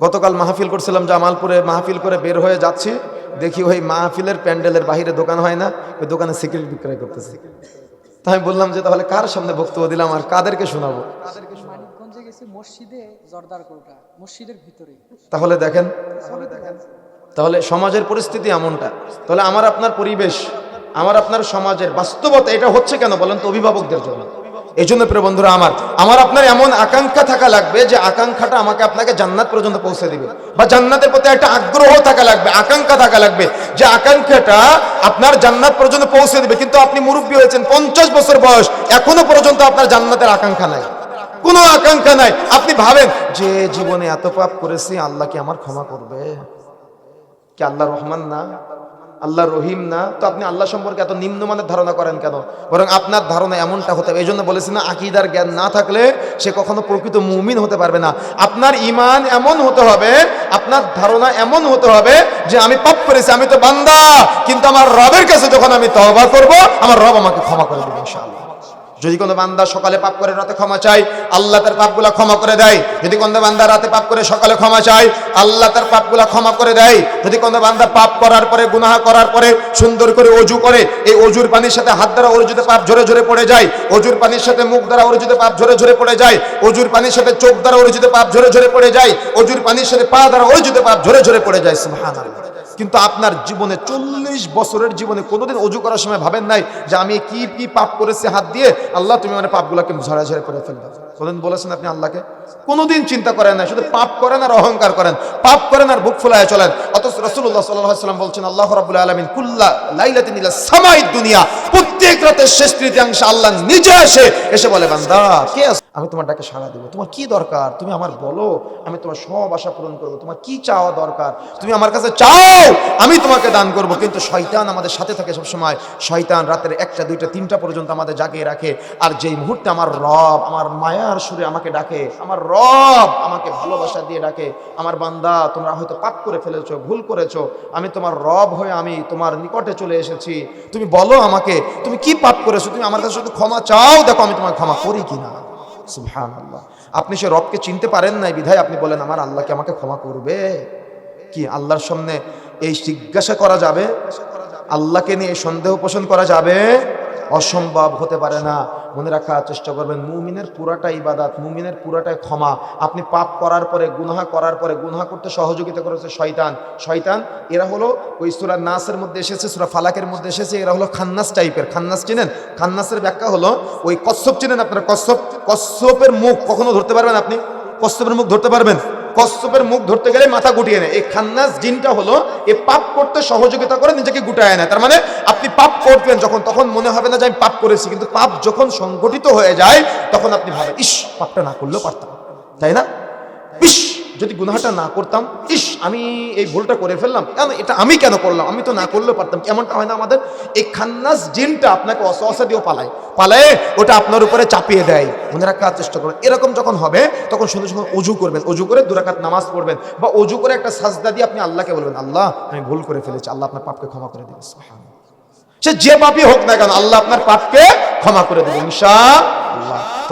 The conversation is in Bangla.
গতকাল মাহফিল করছিলাম জামালপুরে, মাহফিল করে বের হয়ে যাচ্ছি, দেখি ওই মাহফিলের প্যান্ডেলের বাহিরে দোকান হয় না, ওই দোকানে সিগারেট বিক্রয় করতেছে। তাই আমি বললাম যে তাহলে কার সামনে বক্তব্য দিলাম আর কাদেরকে শোনাবো? মানিকগঞ্জে গেছি মসজিদে, জর্দার কোটা মসজিদের ভিতরে। তাহলে দেখেন, তাহলে সমাজের পরিস্থিতি এমনটা। তাহলে আমার আপনার পরিবেশ, আমার আপনার সমাজের বাস্তবতা এটা হচ্ছে কেন বলেন তো? অভিভাবকদের জন্য। এই জন্য প্রিয় বন্ধুরা, আমার আপনার এমন আকাঙ্ক্ষা থাকা লাগবে যে আকাঙ্ক্ষাটা আমাকে আপনাকে জান্নাত পর্যন্ত পৌঁছে দিবে, বা জান্নাতের প্রতি একটা আগ্রহ থাকা লাগবে, আকাঙ্ক্ষা থাকা লাগবে যে আকাঙ্ক্ষাটা আপনার জান্নাত পর্যন্ত পৌঁছে দিবে। কিন্তু আপনি মুরব্বী হয়েছেন, 50 বছর বয়স, এখনো পর্যন্ত আপনার জান্নাতের আকাঙ্ক্ষা নাই, কোনো আকাঙ্ক্ষা নাই। আপনি ভাবেন যে জীবনে এত পাপ করেছি, আল্লাহ কি আমার ক্ষমা করবে? কি আল্লাহ রহমান না? আল্লাহ রহিম না? তো আপনি আল্লাহ সম্পর্কে এত নিম্নমানের ধারণা করেন কেন? বরং আপনার ধারণা এমনটা হতে হবে। এই জন্য বলেছি না, আকীদার জ্ঞান না থাকলে সে কখনো প্রকৃত মুমিন হতে পারবে না। আপনার ঈমান এমন হতে হবে, আপনার ধারণা এমন হতে হবে যে আমি পাপ করেছি, আমি তো বান্দা, কিন্তু আমার রবের কাছে যখন আমি তওবা করব, আমার রব আমাকে ক্ষমা করে দেবে ইনশাআল্লাহ। যদি কোনো বান্দা সকালে পাপ করে রাতে ক্ষমা চায়, আল্লাহ তার পাপগুলা ক্ষমা করে দেয়। যদি কোনো বান্দা রাতে পাপ করে সকালে ক্ষমা চায়, আল্লাহ তার পাপগুলা ক্ষমা করে দেয়। যদি কোনো বান্দা পাপ করার পরে, গুনাহ করার পরে সুন্দর করে ওযু করে, এই ওযুর পানির সাথে হাত দ্বারা অর্জিত পাপ ঝরে ঝরে পড়ে যায়, ওযুর পানির সাথে মুখ দ্বারা অর্জিত পাপ ঝরে ঝরে পড়ে যায়, ওযুর পানির সাথে চোখ দ্বারা অর্জিত পাপ ঝরে ঝরে পড়ে যায়, ওযুর পানির সাথে পা দ্বারা অর্জিত পাপ ঝরে ঝরে পড়ে যায়। সুবহানাল্লাহ। কিন্তু আপনার জীবনে 40 বছরের জীবনে কোনোদিন ওযু করার সময় ভাবেন নাই যে আমি কি কি পাপ করেছি হাত দিয়ে, আল্লাহ তুমি আমার পাপগুলোকে ঝরা ঝরে করে ফেলবে? কোনোদিন বলেছেন আপনি আল্লাহকে? কোনোদিন চিন্তা করেন না, শুধু পাপ করেন আর অহংকার করেন, পাপ করেন আর বুক ফুলায় চলেন। অথচ রাসূলুল্লাহ সাল্লাল্লাহু আলাইহি ওয়াসাল্লাম বলছেন, আল্লাহ রাব্বুল আলামিন কুল্লা লাইলাতিন ইলা সামাইদ দুনিয়া, প্রত্যেক রাতের শেষ তৃতীয়াংশে আল্লাহ নিজে এসে বলে, বান্দা কে আছো? আমি তোমার ডাকে সাড়া দেব। তোমার কি দরকার তুমি আমার বলো, আমি তোমার সব আশা পূরণ করবো। তোমার কি চাওয়া দরকার তুমি আমার কাছে চাও, আমি তোমাকে দান করব। কিন্তু শয়তান আমাদের সাথে থাকে সবসময়। শয়তান রাতের 1টা 2টা 3টা পর্যন্ত আমাদের জাগিয়ে রাখে। আর যেই মুহূর্তে আমার রব আমার মায়ার সুরে আমাকে ডাকে, আমার রব আমাকে ভালোবাসা দিয়ে ডাকে, আমার বান্দা তোমরা হয়তো পাপ করে ফেলেছো, ভুল করেছো, আমি তোমার রব হয়ে আমি তোমার নিকটে চলে এসেছি, তুমি বলো আমাকে তুমি কি পাপ করেছো, তুমি আমার কাছে শুধু ক্ষমা চাও, দেখো আমি তোমাকে ক্ষমা করি কিনা। সুবহানাল্লাহ। আপনি সে রবকে চিনতে পারেন নাই বিধায় আপনি বলেন আমার আল্লাহকে আমাকে ক্ষমা করবে? কি আল্লাহর সামনে এই জিজ্ঞাসা করা যাবে? আল্লাহকে নিয়ে সন্দেহ পোষণ করা যাবে? অসম্ভব, হতে পারে না। মনে রাখার চেষ্টা করবেন, মুমিনের পুরাটা ইবাদত, মুমিনের পুরাটাই ক্ষমা। আপনি পাপ করার পরে, গুনাহ করার পরে, গুনাহ করতে সহযোগিতা করেছে শয়তান। শয়তান এরা হলো ওই সূরা নাসের মধ্যে এসেছে, সূরা ফালাকের মধ্যে এসেছে, এরা হলো খান্নাস টাইপের। খান্নাস চিনেন? খান্নাসের ব্যাখ্যা হলো ওই কচ্ছপ চিনেন আপনারা? কচ্ছপের মুখ কখনো ধরতে পারবেন আপনি? কচ্ছপের মুখ ধরতে পারবেন? কচ্ছপের মুখ ধরতে গেলে মাথা গুটিয়ে নেয়। এই খান্নাস জিনটা হলো এ পাপ করতে সহযোগিতা করে, নিজেকে গুটায় নেয়। তার মানে আপনি পাপ করবেন যখন, তখন মনে হবে না যে আমি পাপ করেছি, কিন্তু পাপ যখন সংগঠিত হয়ে যায় তখন আপনি ভাবেন, ইস পাপটা না করলেও পারতাম, তাই না? ইস যদি গুনাহটা না করতাম, ইস আমি এই ভুলটা করে ফেললাম, কেন এটা আমি কেন করলাম, আমি তো না করলেও পারতাম। এমনটা হয় না আমাদের? এই খান্নাস জিনটা আপনাকে অসহসা দিয়েও পালায় ওটা আপনার উপরে চাপিয়ে দেয়। মনে রাখার চেষ্টা করবেন। এরকম যখন হবে তখন সঙ্গে সঙ্গে ওযু করবেন, ওযু করে 2 রাকাত নামাজ পড়বেন, বা ওযু করে একটা সাজদা দিয়ে আপনি আল্লাহকে বলবেন, আল্লাহ আমি ভুল করে ফেলেছি, আল্লাহ আপনার পাপকে ক্ষমা করে দিবেন। সুবহানাল্লাহ। সে যে পাপই হোক না কেন, আল্লাহ আপনার পাপকে ক্ষমা করে দেবেন ইনশাআল্লাহ।